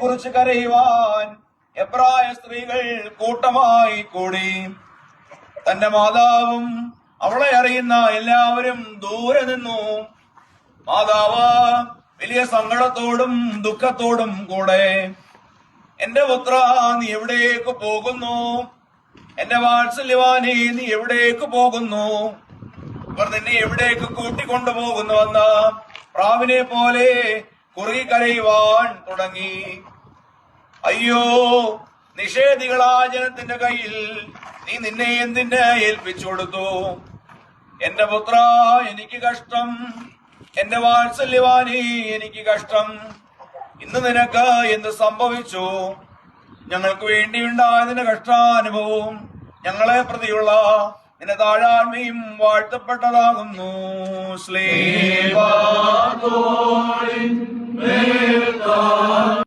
കുറിച്ച് കരയുവാൻ എബ്രായ സ്ത്രീകൾ കൂട്ടമായി കൂടി. തന്റെ മാതാവും അവളെ അറിയുന്ന എല്ലാവരും ദൂരെ നിന്നു. മാതാവ് വലിയ സങ്കടത്തോടും ദുഃഖത്തോടും കൂടെ, എന്റെ പുത്ര, നീ എവിടേക്ക് പോകുന്നു? എന്റെ വാത്സല്യവാനേ, നീ എവിടേക്ക് പോകുന്നു? ഇവർ നിന്നെ എവിടേക്ക് കൂട്ടിക്കൊണ്ടുപോകുന്നുവെന്ന് പ്രാവിനെ പോലെ കുറുകി കരയുവാൻ തുടങ്ങി. അയ്യോ, നിഷേധികളാ ജനത്തിന്റെ കയ്യിൽ നീ നിന്നെ എന്തിന് ഏൽപ്പിച്ചു കൊടുത്തു? എന്റെ പുത്ര, എനിക്ക് കഷ്ടം. എന്റെ വാത്സല്യവാനേ, എനിക്ക് കഷ്ടം. ഇന്ന് നിനക്ക് എന്ത് സംഭവിച്ചു? ഞങ്ങൾക്ക് വേണ്ടിയുണ്ടായതിന്റെ കഷ്ടാനുഭവവും ഞങ്ങളെ പ്രതിയുള്ള നിന്റെ താഴാത്മയും വാഴ്ത്തപ്പെട്ടതാകുന്നു. സ്ലേവാ